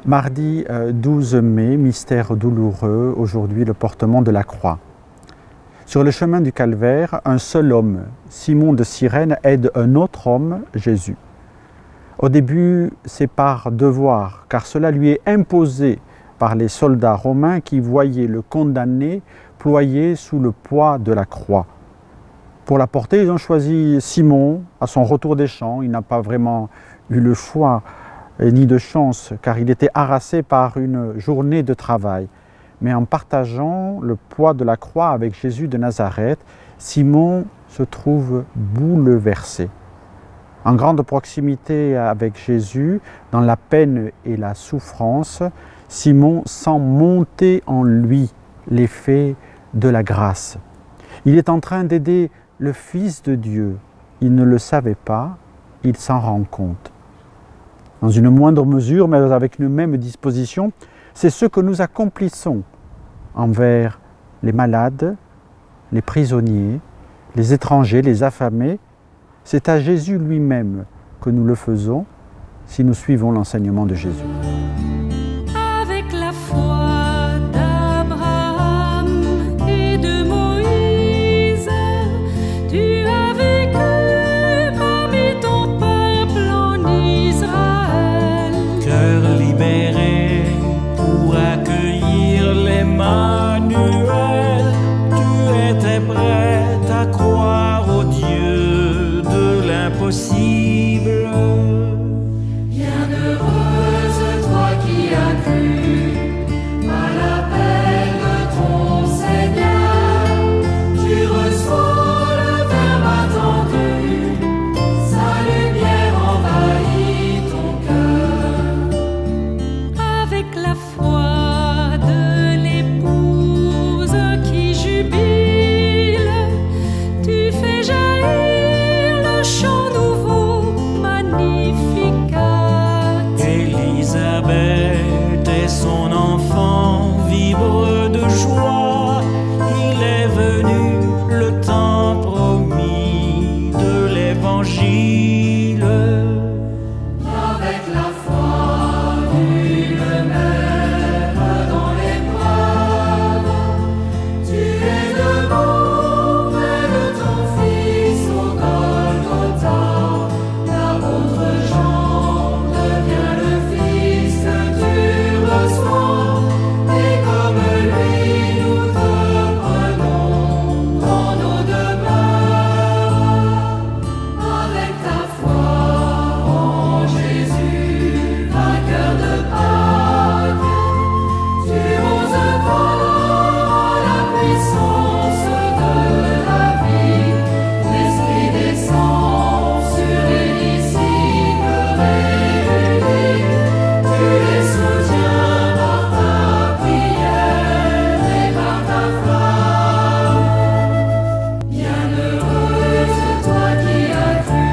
Mardi 12 mai, mystère douloureux, aujourd'hui le portement de la croix. Sur le chemin du calvaire, un seul homme, Simon de Cyrène, aide un autre homme, Jésus. Au début, c'est par devoir, car cela lui est imposé par les soldats romains qui voyaient le condamné ployé sous le poids de la croix. Pour la porter, ils ont choisi Simon à son retour des champs. Il n'a pas vraiment eu le choix ni de chance, car il était harassé par une journée de travail. Mais en partageant le poids de la croix avec Jésus de Nazareth, Simon se trouve bouleversé. En grande proximité avec Jésus, dans la peine et la souffrance, Simon sent monter en lui l'effet de la grâce. Il est en train d'aider le Fils de Dieu. Il ne le savait pas, il s'en rend compte. Dans une moindre mesure, mais avec une même disposition, c'est ce que nous accomplissons envers les malades, les prisonniers, les étrangers, les affamés. C'est à Jésus lui-même que nous le faisons si nous suivons l'enseignement de Jésus. Avec la foi d'Abraham et de Moïse, tu as vécu parmi ton peuple en Israël. Cœur libéré pour accueillir l'Emmanuel, tu étais prête à croire au Dieu de l'impossible. Bienheureuse toi qui as cru à l'appel de ton Seigneur, tu reçois le Verbe attendu, sa lumière envahit ton cœur. Avec la foi de l'épouse qui jubile, tu fais jaillir le chant nouveau, Magnificat. Élisabeth et son enfant vibrent de joie. Il est venu le temps promis de l'Évangile. Avec la foi d'une mère dans l'épreuve, tu es debout près de ton fils au Golgotha. L'apôtre Jean devient le fils que tu reçois, et comme lui nous te prenons dans nos demeures. Avec ta foi en Jésus, vainqueur de Pâques, tu oses croire à la puissance de la vie. L'Esprit descend sur les disciples réunis. Tu les soutiens par ta prière et par ta flamme. Bienheureuse toi qui as cru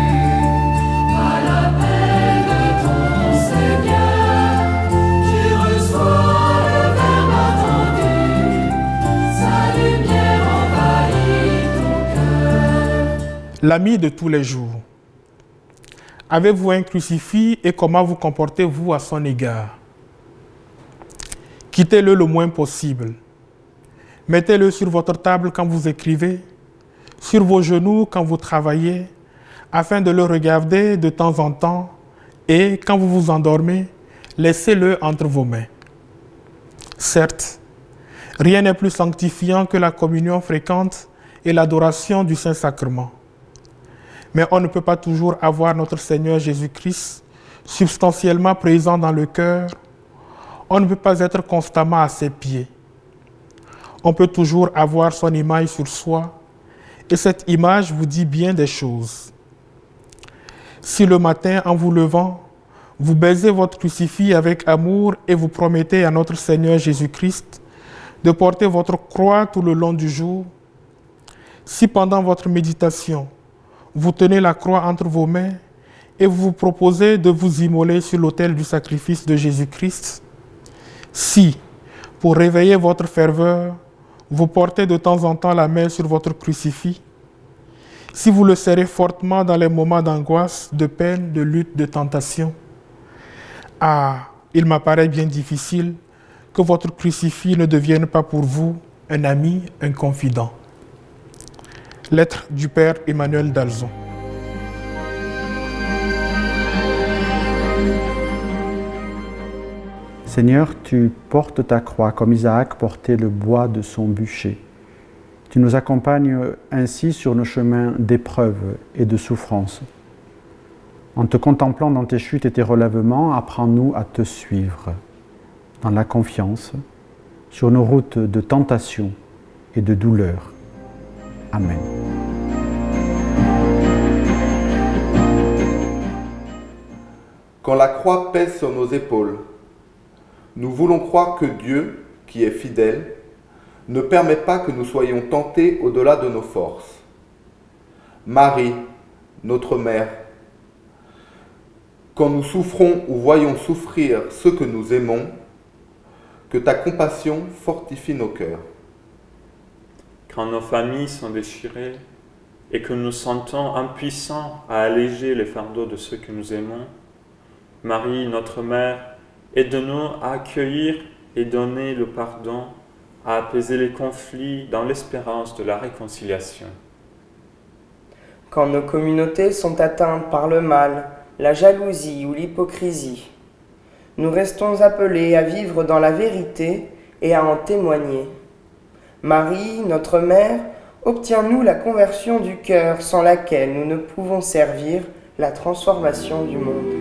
à l'appel de ton Seigneur, tu reçois le Verbe attendu, sa lumière envahit ton cœur. L'ami de tous les jours. Avez-vous un crucifix et comment vous comportez-vous à son égard? Quittez-le le moins possible. Mettez-le sur votre table quand vous écrivez, sur vos genoux quand vous travaillez, afin de le regarder de temps en temps, et quand vous vous endormez, laissez-le entre vos mains. Certes, rien n'est plus sanctifiant que la communion fréquente et l'adoration du Saint-Sacrement. Mais on ne peut pas toujours avoir notre Seigneur Jésus-Christ substantiellement présent dans le cœur. On ne peut pas être constamment à ses pieds. On peut toujours avoir son image sur soi, et cette image vous dit bien des choses. Si le matin, en vous levant, vous baisez votre crucifix avec amour et vous promettez à notre Seigneur Jésus-Christ de porter votre croix tout le long du jour, si pendant votre méditation, vous tenez la croix entre vos mains et vous vous proposez de vous immoler sur l'autel du sacrifice de Jésus-Christ, si, pour réveiller votre ferveur, vous portez de temps en temps la main sur votre crucifix, si vous le serrez fortement dans les moments d'angoisse, de peine, de lutte, de tentation, il m'apparaît bien difficile que votre crucifix ne devienne pas pour vous un ami, un confident. Lettre du Père Emmanuel d'Alzon. Seigneur, tu portes ta croix comme Isaac portait le bois de son bûcher. Tu nous accompagnes ainsi sur nos chemins d'épreuves et de souffrances. En te contemplant dans tes chutes et tes relèvements, apprends-nous à te suivre dans la confiance, sur nos routes de tentation et de douleur. Amen. Quand la croix pèse sur nos épaules, nous voulons croire que Dieu, qui est fidèle, ne permet pas que nous soyons tentés au-delà de nos forces. Marie, notre Mère, quand nous souffrons ou voyons souffrir ceux que nous aimons, que ta compassion fortifie nos cœurs. Quand nos familles sont déchirées et que nous sentons impuissants à alléger les fardeaux de ceux que nous aimons, Marie, notre Mère, aide-nous à accueillir et donner le pardon, à apaiser les conflits dans l'espérance de la réconciliation. Quand nos communautés sont atteintes par le mal, la jalousie ou l'hypocrisie, nous restons appelés à vivre dans la vérité et à en témoigner. Marie, notre Mère, obtiens-nous la conversion du cœur sans laquelle nous ne pouvons servir la transformation du monde.